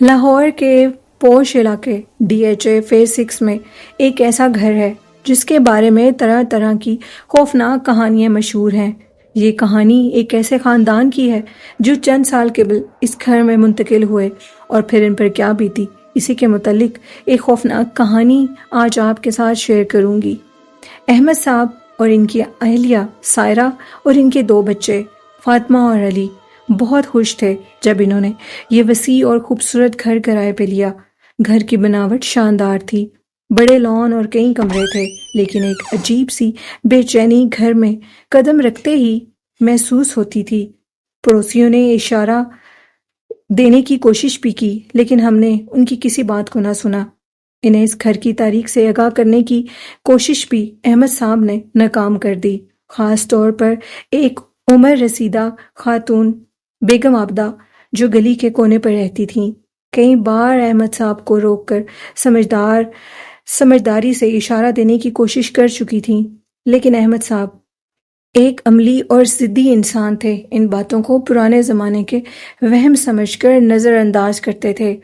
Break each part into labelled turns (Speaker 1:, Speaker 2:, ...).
Speaker 1: لاہور کے پوش علاقے DHA فیز 6 میں ایک ایسا گھر ہے جس کے بارے میں طرح طرح کی خوفناک کہانیاں مشہور ہیں۔ یہ کہانی ایک ایسے خاندان کی ہے جو چند سال قبل اس گھر میں منتقل ہوئے اور پھر ان پر کیا بیتی، اسی کے متعلق ایک خوفناک کہانی آج آپ کے ساتھ شیئر کروں گی۔ احمد صاحب اور ان کی اہلیہ سائرہ اور ان کے 2 بچے فاطمہ اور علی بہت خوش تھے جب انہوں نے یہ وسیع اور خوبصورت گھر کرائے پہ لیا۔ گھر کی بناوٹ شاندار تھی، بڑے لان اور کئی کمرے تھے، لیکن ایک عجیب سی بے چینی گھر میں قدم رکھتے ہی محسوس ہوتی تھی۔ پڑوسیوں نے اشارہ دینے کی کوشش بھی کی، لیکن ہم نے ان کی کسی بات کو نہ سنا۔ انہیں اس گھر کی تاریخ سے آگاہ کرنے کی کوشش بھی احمد صاحب نے ناکام کر دی، خاص طور پر ایک عمر رسیدہ خاتون بیگم عابدہ جو گلی کے کونے پر رہتی تھیں۔ کئی بار احمد صاحب کو روک کر سمجھداری سے اشارہ دینے کی کوشش کر چکی تھیں، لیکن احمد صاحب ایک عملی اور ضدی انسان تھے، ان باتوں کو پرانے زمانے کے وہم سمجھ کر نظر انداز کرتے تھے۔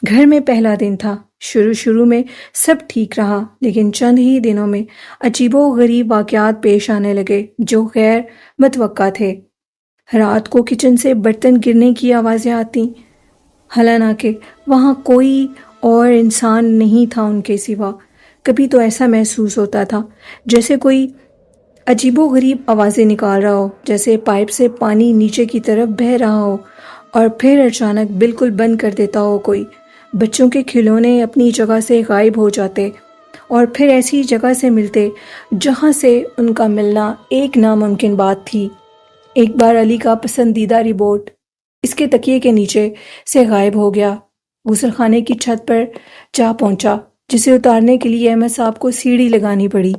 Speaker 1: گھر میں پہلا دن تھا۔ شروع میں سب ٹھیک رہا، لیکن چند ہی دنوں میں عجیب و غریب واقعات پیش آنے لگے جو غیر متوقع تھے۔ رات کو کچن سے برتن گرنے کی آوازیں آتیں، حالانکہ وہاں کوئی اور انسان نہیں تھا ان کے سوا۔ کبھی تو ایسا محسوس ہوتا تھا جیسے کوئی عجیب و غریب آوازیں نکال رہا ہو، جیسے پائپ سے پانی نیچے کی طرف بہہ رہا ہو اور پھر اچانک بالکل بند کر دیتا ہو کوئی۔ بچوں کے کھلونے اپنی جگہ سے غائب ہو جاتے اور پھر ایسی جگہ سے ملتے جہاں سے ان کا ملنا ایک ناممکن بات تھی۔ ایک بار علی کا پسندیدہ ریموٹ اس کے تکیے کے نیچے سے غائب ہو گیا۔ غسل خانے کی چھت پر جا پہنچا، جسے اتارنے کے لیے احمد صاحب کو سیڑھی لگانی پڑی۔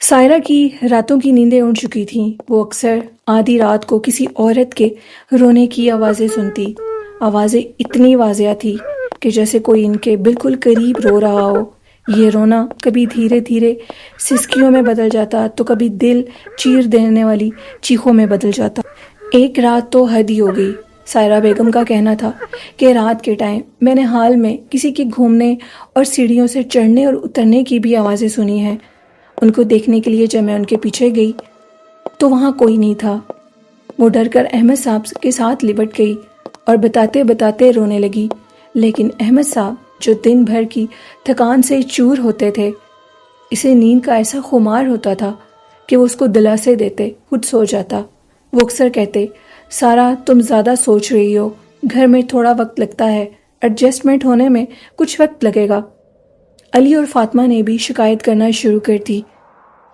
Speaker 1: سائرہ کی راتوں کی نیندیں اڑ چکی تھیں۔ وہ اکثر آدھی رات کو کسی عورت کے رونے کی آوازیں سنتی۔ آوازیں اتنی واضح تھی کہ جیسے کوئی ان کے بالکل قریب رو رہا ہو۔ یہ رونا کبھی دھیرے دھیرے سسکیوں میں بدل جاتا تو کبھی دل چیر دینے والی چیخوں میں بدل جاتا۔ ایک رات تو حد ہی ہو گئی۔ سائرہ بیگم کا کہنا تھا کہ رات کے ٹائم میں نے حال میں کسی کے گھومنے اور سیڑھیوں سے چڑھنے اور اترنے کی بھی آوازیں سنی ہیں۔ ان کو دیکھنے کے لیے جب میں ان کے پیچھے گئی تو وہاں کوئی نہیں تھا۔ وہ ڈر کر احمد صاحب کے ساتھ لپٹ گئی اور بتاتے بتاتے رونے لگی، لیکن احمد صاحب جو دن بھر کی تھکان سے چور ہوتے تھے، اسے نیند کا ایسا خمار ہوتا تھا کہ وہ اس کو دلاسے دیتے خود سو جاتا۔ وہ اکثر کہتے، سارا تم زیادہ سوچ رہی ہو، گھر میں تھوڑا وقت لگتا ہے، ایڈجسٹمنٹ ہونے میں کچھ وقت لگے گا۔ علی اور فاطمہ نے بھی شکایت کرنا شروع کر دی۔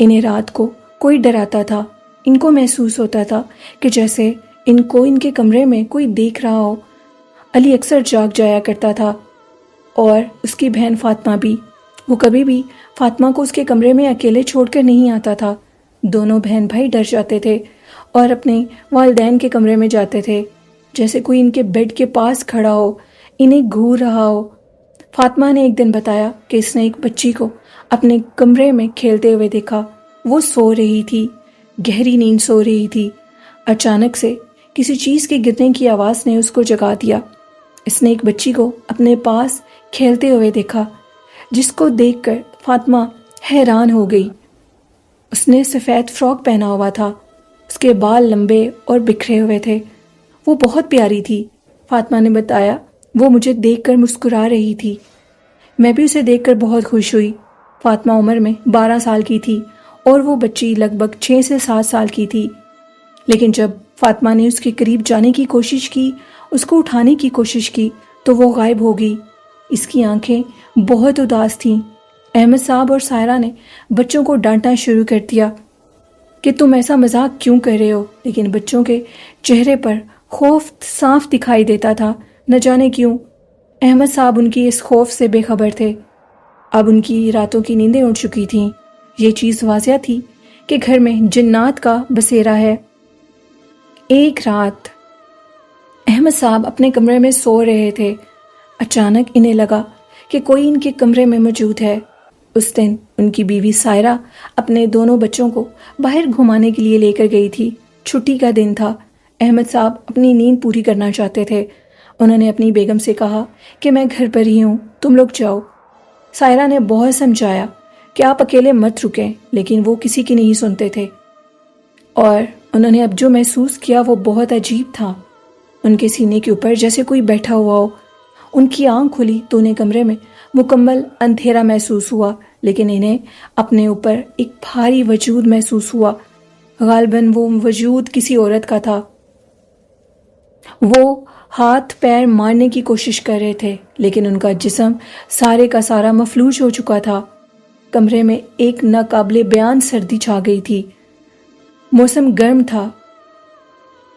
Speaker 1: انہیں رات کو کوئی ڈراتا تھا۔ ان کو محسوس ہوتا تھا کہ جیسے ان کو ان کے کمرے میں کوئی دیکھ رہا ہو۔ علی اکثر جاگ جایا کرتا تھا اور اس کی بہن فاطمہ بھی۔ وہ کبھی بھی فاطمہ کو اس کے کمرے میں اکیلے چھوڑ کر نہیں آتا تھا۔ دونوں بہن بھائی ڈر جاتے تھے اور اپنے والدین کے کمرے میں جاتے تھے، جیسے کوئی ان کے بیڈ کے پاس کھڑا ہو، انہیں گھور رہا ہو۔ فاطمہ نے ایک دن بتایا کہ اس نے ایک بچی کو اپنے کمرے میں کھیلتے ہوئے دیکھا۔ وہ سو رہی تھی، گہری نیند سو رہی تھی۔ اچانک سے کسی چیز کے گرنے کی آواز نے اس کو جگا دیا۔ اس نے ایک بچی کو اپنے پاس کھیلتے ہوئے دیکھا، جس کو دیکھ کر فاطمہ حیران ہو گئی۔ اس نے سفید فراک پہنا ہوا تھا، اس کے بال لمبے اور بکھرے ہوئے تھے۔ وہ بہت پیاری تھی۔ فاطمہ نے بتایا وہ مجھے دیکھ کر مسکرا رہی تھی۔ میں بھی اسے دیکھ کر بہت خوش ہوئی۔ فاطمہ عمر میں 12 سال کی تھی اور وہ بچی لگ بھگ 6 سے 7 سال کی تھی، لیکن جب فاطمہ نے اس کے قریب جانے کی کوشش کی، اس کو اٹھانے کی کوشش کی تو وہ غائب ہو گئی۔ اس کی آنکھیں بہت اداس تھیں۔ احمد صاحب اور سائرہ نے بچوں کو ڈانٹنا شروع کر دیا کہ تم ایسا مذاق کیوں کر رہے ہو، لیکن بچوں کے چہرے پر خوف صاف دکھائی دیتا تھا۔ نہ جانے کیوں احمد صاحب ان کی اس خوف سے بے خبر تھے۔ اب ان کی راتوں کی نیندیں اڑ چکی تھیں۔ یہ چیز واضح تھی کہ گھر میں جنات کا بسیرا ہے۔ ایک رات احمد صاحب اپنے کمرے میں سو رہے تھے۔ اچانک انہیں لگا کہ کوئی ان کے کمرے میں موجود ہے۔ اس دن ان کی بیوی سائرہ اپنے دونوں بچوں کو باہر گھمانے کے لیے لے کر گئی تھی۔ چھٹی کا دن تھا۔ احمد صاحب اپنی نیند پوری کرنا چاہتے تھے انہوں نے اپنی بیگم سے کہا کہ میں گھر پر ہی ہوں، تم لوگ جاؤ۔ سائرہ نے بہت سمجھایا کہ آپ اکیلے مت رکیں، لیکن وہ کسی کی نہیں سنتے تھے، اور انہوں نے اب جو محسوس کیا وہ بہت عجیب تھا۔ ان کے سینے کے اوپر جیسے کوئی بیٹھا ہوا ہو۔ ان کی آنکھ کھلی تو انہیں کمرے میں مکمل اندھیرا محسوس ہوا، لیکن انہیں اپنے اوپر ایک بھاری وجود محسوس ہوا۔ غالباً وہ وجود کسی عورت کا تھا۔ وہ ہاتھ پیر مارنے کی کوشش کر رہے تھے، لیکن ان کا جسم سارے کا سارا مفلوج ہو چکا تھا۔ کمرے میں ایک ناقابل بیان سردی چھا گئی تھی۔ موسم گرم تھا۔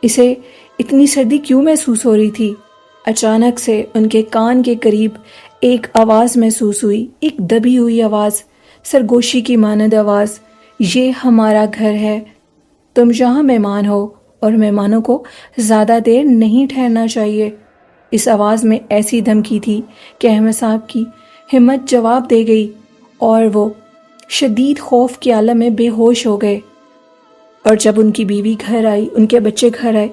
Speaker 1: اسے اتنی سردی کیوں محسوس ہو رہی تھی؟ اچانک سے ان کے کان کے قریب ایک آواز محسوس ہوئی، ایک دبی ہوئی آواز، سرگوشی کی مانند آواز۔ یہ ہمارا گھر ہے، تم یہاں مہمان ہو اور مہمانوں کو زیادہ دیر نہیں ٹھہرنا چاہیے۔ اس آواز میں ایسی دھمکی تھی کہ احمد صاحب کی ہمت جواب دے گئی اور وہ شدید خوف کے عالم میں بے ہوش ہو گئے۔ اور جب ان کی بیوی گھر آئی، ان کے بچے گھر آئے،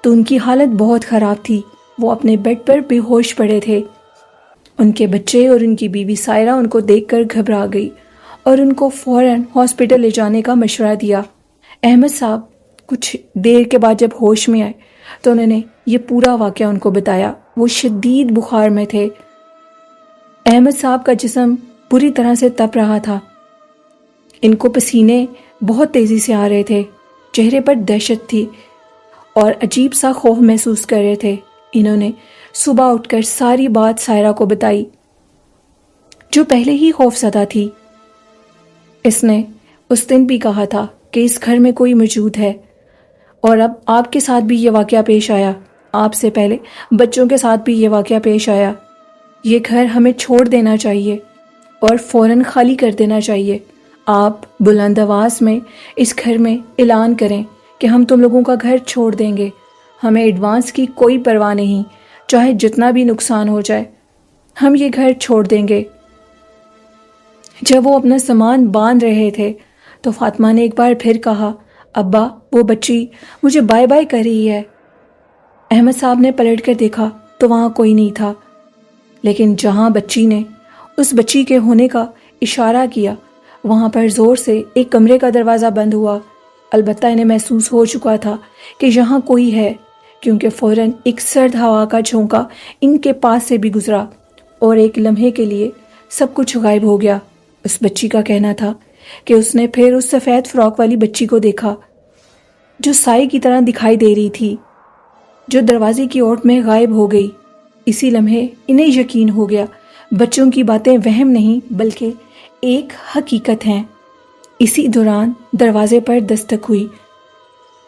Speaker 1: تو ان کی حالت بہت خراب تھی۔ وہ اپنے بیڈ پر بے ہوش پڑے تھے۔ ان کے بچے اور ان کی بیوی سائرہ ان کو دیکھ کر گھبرا گئی اور ان کو فوراً ہاسپٹل لے جانے کا مشورہ دیا۔ احمد صاحب کچھ دیر کے بعد جب ہوش میں آئے تو انہوں نے یہ پورا واقعہ ان کو بتایا۔ وہ شدید بخار میں تھے۔ احمد صاحب کا جسم بری طرح سے تپ رہا تھا۔ ان کو پسینے بہت تیزی سے آ رہے تھے، چہرے پر دہشت تھی اور عجیب سا خوف محسوس کر رہے تھے۔ انہوں نے صبح اٹھ کر ساری بات سائرہ کو بتائی، جو پہلے ہی خوف زدہ تھی۔ اس نے اس دن بھی کہا تھا کہ اس گھر میں کوئی موجود ہے، اور اب آپ کے ساتھ بھی یہ واقعہ پیش آیا۔ آپ سے پہلے بچوں کے ساتھ بھی یہ واقعہ پیش آیا۔ یہ گھر ہمیں چھوڑ دینا چاہیے اور فوراً خالی کر دینا چاہیے۔ آپ بلند آواز میں اس گھر میں اعلان کریں کہ ہم تم لوگوں کا گھر چھوڑ دیں گے۔ ہمیں ایڈوانس کی کوئی پرواہ نہیں، چاہے جتنا بھی نقصان ہو جائے، ہم یہ گھر چھوڑ دیں گے۔ جب وہ اپنا سامان باندھ رہے تھے تو فاطمہ نے ایک بار پھر کہا، ابا وہ بچی مجھے بائے بائے کر رہی ہے۔ احمد صاحب نے پلٹ کر دیکھا تو وہاں کوئی نہیں تھا، لیکن جہاں بچی نے اس بچی کے ہونے کا اشارہ کیا وہاں پر زور سے ایک کمرے کا دروازہ بند ہوا۔ البتہ انہیں محسوس ہو چکا تھا کہ یہاں کوئی ہے، کیونکہ فوراً ایک سرد ہوا کا جھونکا ان کے پاس سے بھی گزرا اور ایک لمحے کے لیے سب کچھ غائب ہو گیا۔ اس بچی کا کہنا تھا کہ اس نے پھر اس سفید فراک والی بچی کو دیکھا جو سائے کی طرح دکھائی دے رہی تھی، جو دروازے کی اوٹ میں غائب ہو گئی۔ اسی لمحے انہیں یقین ہو گیا بچوں کی باتیں وہم نہیں بلکہ ایک حقیقت ہیں۔ اسی دوران دروازے پر دستک ہوئی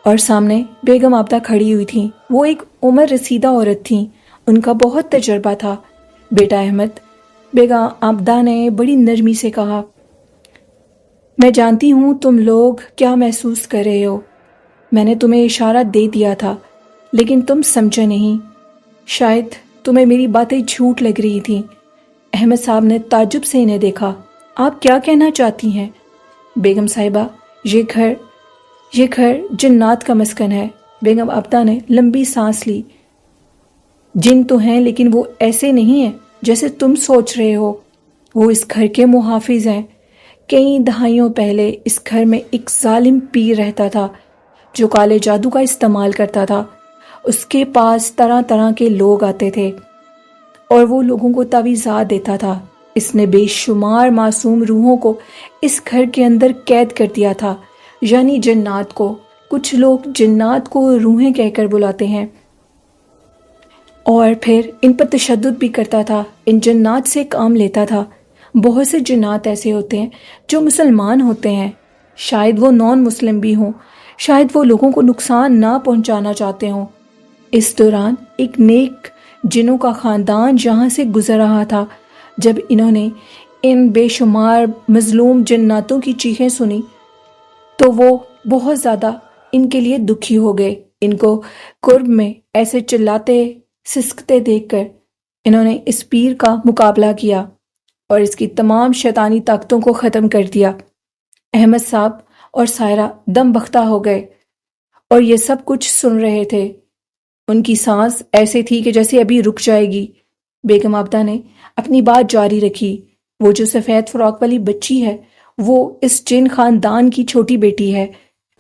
Speaker 1: اور سامنے بیگم آبدہ کھڑی ہوئی تھیں۔ وہ ایک عمر رسیدہ عورت تھیں، ان کا بہت تجربہ تھا۔ بیٹا احمد، بیگم آبدہ نے بڑی نرمی سے کہا، میں جانتی ہوں تم لوگ کیا محسوس کر رہے ہو۔ میں نے تمہیں اشارہ دے دیا تھا لیکن تم سمجھے نہیں۔ شاید تمہیں میری باتیں جھوٹ لگ رہی تھیں۔ احمد صاحب نے تعجب سے انہیں دیکھا۔ آپ کیا کہنا چاہتی ہیں؟ بیگم صاحبہ، یہ گھر جنات کا مسکن ہے۔ بیگم آبدہ نے لمبی سانس لی۔ جن تو ہیں لیکن وہ ایسے نہیں ہیں جیسے تم سوچ رہے ہو۔ وہ اس گھر کے محافظ ہیں۔ کئی دہائیوں پہلے اس گھر میں ایک ظالم پیر رہتا تھا جو کالے جادو کا استعمال کرتا تھا۔ اس کے پاس طرح طرح کے لوگ آتے تھے اور وہ لوگوں کو تعویذات دیتا تھا۔ اس نے بے شمار معصوم روحوں کو اس گھر کے اندر قید کر دیا تھا، یعنی جنات کو۔ کچھ لوگ جنات کو روحیں کہہ کر بلاتے ہیں، اور پھر ان پر تشدد بھی کرتا تھا، ان جنات سے کام لیتا تھا۔ بہت سے جنات ایسے ہوتے ہیں جو مسلمان ہوتے ہیں، شاید وہ نان مسلم بھی ہوں، شاید وہ لوگوں کو نقصان نہ پہنچانا چاہتے ہوں۔ اس دوران ایک نیک جنوں کا خاندان یہاں سے گزر رہا تھا۔ جب انہوں نے ان بے شمار مظلوم جناتوں کی چیخیں سنی تو وہ بہت زیادہ ان کے لیے دکھی ہو گئے۔ ان کو قرب میں ایسے چلاتے سسکتے دیکھ کر انہوں نے اس پیر کا مقابلہ کیا اور اس کی تمام شیطانی طاقتوں کو ختم کر دیا۔ احمد صاحب اور سائرہ دم بختہ ہو گئے اور یہ سب کچھ سن رہے تھے۔ ان کی سانس ایسے تھی کہ جیسے ابھی رک جائے گی۔ بیگم آبدہ نے اپنی بات جاری رکھی، وہ جو سفید فراق والی بچی ہے وہ اس جن خاندان کی چھوٹی بیٹی ہے۔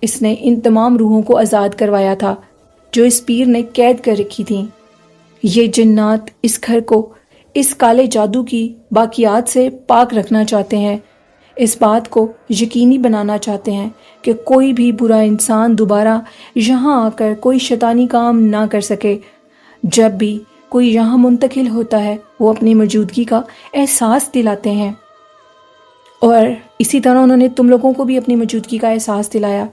Speaker 1: اس نے ان تمام روحوں کو آزاد کروایا تھا جو اس پیر نے قید کر رکھی تھیں۔ یہ جنات اس گھر کو اس کالے جادو کی باقیات سے پاک رکھنا چاہتے ہیں، اس بات کو یقینی بنانا چاہتے ہیں کہ کوئی بھی برا انسان دوبارہ یہاں آ کر کوئی شیطانی کام نہ کر سکے۔ جب بھی کوئی یہاں منتقل ہوتا ہے وہ اپنی موجودگی کا احساس دلاتے ہیں، اور اسی طرح انہوں نے تم لوگوں کو بھی اپنی موجودگی کا احساس دلایا۔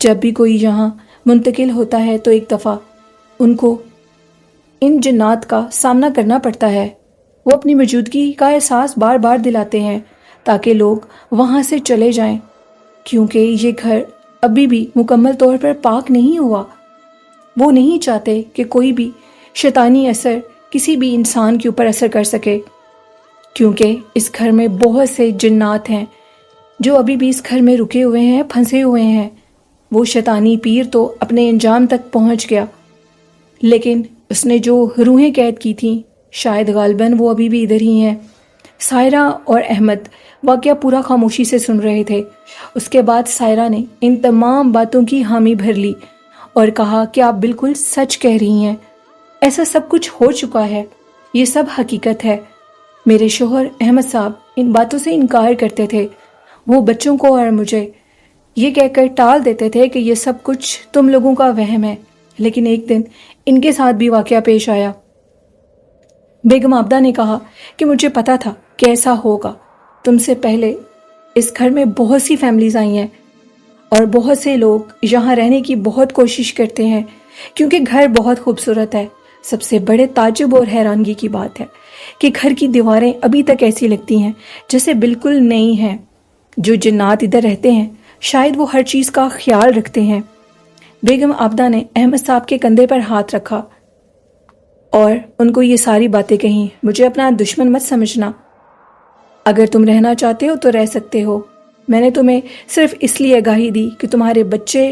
Speaker 1: جب بھی کوئی یہاں منتقل ہوتا ہے تو ایک دفعہ ان کو ان جنات کا سامنا کرنا پڑتا ہے۔ وہ اپنی موجودگی کا احساس بار بار دلاتے ہیں تاکہ لوگ وہاں سے چلے جائیں، کیونکہ یہ گھر ابھی بھی مکمل طور پر پاک نہیں ہوا۔ وہ نہیں چاہتے کہ کوئی بھی شیطانی اثر کسی بھی انسان کے اوپر اثر کر سکے، کیونکہ اس گھر میں بہت سے جنات ہیں جو ابھی بھی اس گھر میں رکے ہوئے ہیں، پھنسے ہوئے ہیں۔ وہ شیطانی پیر تو اپنے انجام تک پہنچ گیا، لیکن اس نے جو روحیں قید کی تھیں شاید غالباً وہ ابھی بھی ادھر ہی ہیں۔ سائرہ اور احمد واقعہ پورا خاموشی سے سن رہے تھے۔ اس کے بعد سائرہ نے ان تمام باتوں کی حامی بھر لی اور کہا کہ آپ بالکل سچ کہہ رہی ہیں، ایسا سب کچھ ہو چکا ہے، یہ سب حقیقت ہے۔ میرے شوہر احمد صاحب ان باتوں سے انکار کرتے تھے، وہ بچوں کو اور مجھے یہ کہہ کر ٹال دیتے تھے کہ یہ سب کچھ تم لوگوں کا وہم ہے، لیکن ایک دن ان کے ساتھ بھی واقعہ پیش آیا۔ بیگم آبدہ نے کہا کہ مجھے پتا تھا کہ ایسا ہوگا، تم سے پہلے اس گھر میں بہت سی فیملیز آئی ہیں اور بہت سے لوگ یہاں رہنے کی بہت کوشش کرتے ہیں کیونکہ گھر بہت خوبصورت ہے۔ سب سے بڑے تعجب اور حیرانگی کی بات ہے کہ گھر کی دیواریں ابھی تک ایسی لگتی ہیں جیسے بالکل نئی ہیں۔ جو جنات ادھر رہتے ہیں شاید وہ ہر چیز کا خیال رکھتے ہیں۔ بیگم آبدہ نے احمد صاحب کے کندھے پر ہاتھ رکھا اور ان کو یہ ساری باتیں کہیں۔ مجھے اپنا دشمن مت سمجھنا، اگر تم رہنا چاہتے ہو تو رہ سکتے ہو۔ میں نے تمہیں صرف اس لیے آگاہی دی کہ تمہارے بچے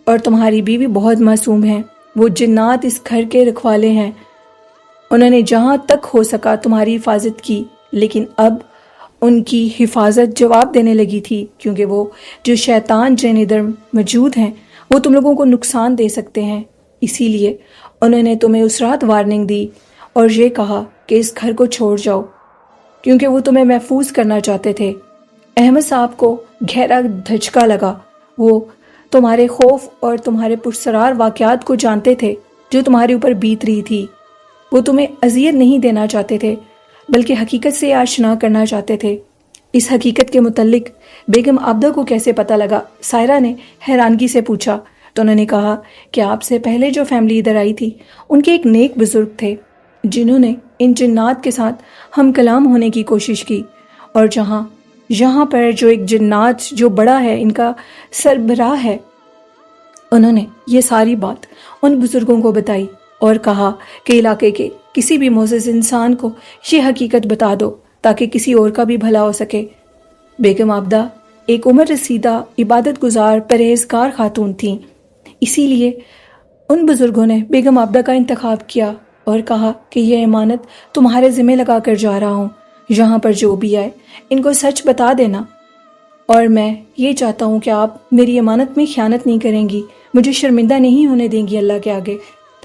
Speaker 1: اور تمہاری بیوی بہت معصوم ہیں۔ وہ جنات اس گھر کے رکھوالے ہیں، انہوں نے جہاں تک ہو سکا تمہاری حفاظت کی، لیکن اب ان کی حفاظت جواب دینے لگی تھی، کیونکہ وہ جو شیطان جن ادھر موجود ہیں وہ تم لوگوں کو نقصان دے سکتے ہیں۔ اسی لیے انہوں نے تمہیں اس رات وارننگ دی اور یہ کہا کہ اس گھر کو چھوڑ جاؤ، کیونکہ وہ تمہیں محفوظ کرنا چاہتے تھے۔ احمد صاحب کو گہرا دھچکا لگا، وہ تمہارے خوف اور تمہارے پرسرار واقعات کو جانتے تھے جو تمہارے اوپر بیت رہی تھی۔ وہ تمہیں اذیت نہیں دینا چاہتے تھے بلکہ حقیقت سے آشنا کرنا چاہتے تھے۔ اس حقیقت کے متعلق بیگم آبدہ کو کیسے پتہ لگا؟ سائرہ نے حیرانگی سے پوچھا تو انہوں نے کہا کہ آپ سے پہلے جو فیملی ادھر آئی تھی ان کے ایک نیک بزرگ تھے جنہوں نے ان جنات کے ساتھ ہم کلام ہونے کی کوشش کی، اور یہاں پر جو ایک جنات جو بڑا ہے ان کا سربراہ ہے، انہوں نے یہ ساری بات ان بزرگوں کو بتائی اور کہا کہ علاقے کے کسی بھی معزز انسان کو یہ حقیقت بتا دو تاکہ کسی اور کا بھی بھلا ہو سکے۔ بیگم آبدہ ایک عمر رسیدہ عبادت گزار پرہیزگار خاتون تھیں، اسی لیے ان بزرگوں نے بیگم آبدہ کا انتخاب کیا اور کہا کہ یہ امانت تمہارے ذمہ لگا کر جا رہا ہوں، یہاں پر جو بھی آئے ان کو سچ بتا دینا، اور میں یہ چاہتا ہوں کہ آپ میری امانت میں خیانت نہیں کریں گی، مجھے شرمندہ نہیں ہونے دیں گی اللہ کے آگے۔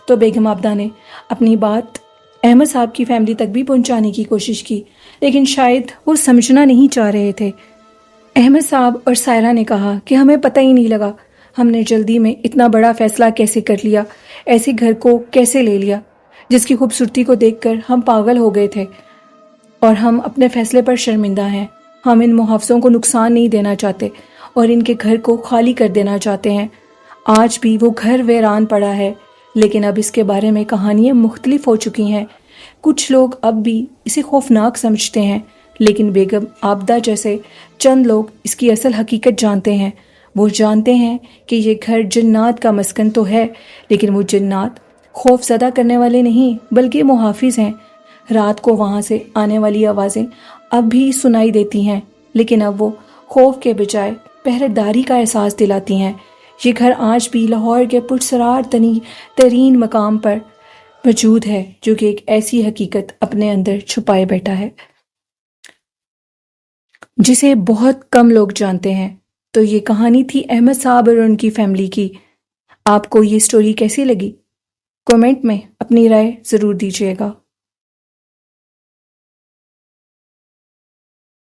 Speaker 1: تو بیگم آبدہ نے اپنی بات احمد صاحب کی فیملی تک بھی پہنچانے کی کوشش کی، لیکن شاید وہ سمجھنا نہیں چاہ رہے تھے۔ احمد صاحب اور سائرہ نے کہا کہ ہمیں پتہ ہی نہیں لگا، ہم نے جلدی میں اتنا بڑا فیصلہ کیسے کر لیا، ایسے گھر کو کیسے لے لیا جس کی خوبصورتی کو دیکھ کر ہم پاگل ہو گئے تھے، اور ہم اپنے فیصلے پر شرمندہ ہیں۔ ہم ان محافظوں کو نقصان نہیں دینا چاہتے اور ان کے گھر کو خالی کر دینا چاہتے ہیں۔ آج بھی وہ گھر ویران پڑا ہے، لیکن اب اس کے بارے میں کہانیاں مختلف ہو چکی ہیں۔ کچھ لوگ اب بھی اسے خوفناک سمجھتے ہیں، لیکن بیگم آبدہ جیسے چند لوگ اس کی اصل حقیقت جانتے ہیں۔ وہ جانتے ہیں کہ یہ گھر جنات کا مسکن تو ہے، لیکن وہ جنات خوف زدہ کرنے والے نہیں بلکہ محافظ ہیں۔ رات کو وہاں سے آنے والی آوازیں اب بھی سنائی دیتی ہیں، لیکن اب وہ خوف کے بجائے پہرے داری کا احساس دلاتی ہیں۔ یہ گھر آج بھی لاہور کے پرسرار ترین مقام پر موجود ہے، جو کہ ایک ایسی حقیقت اپنے اندر چھپائے بیٹھا ہے جسے بہت کم لوگ جانتے ہیں۔ تو یہ کہانی تھی احمد صاحب اور ان کی فیملی کی۔ آپ کو یہ سٹوری کیسی لگی؟ کمنٹ میں اپنی رائے ضرور دیجیے گا۔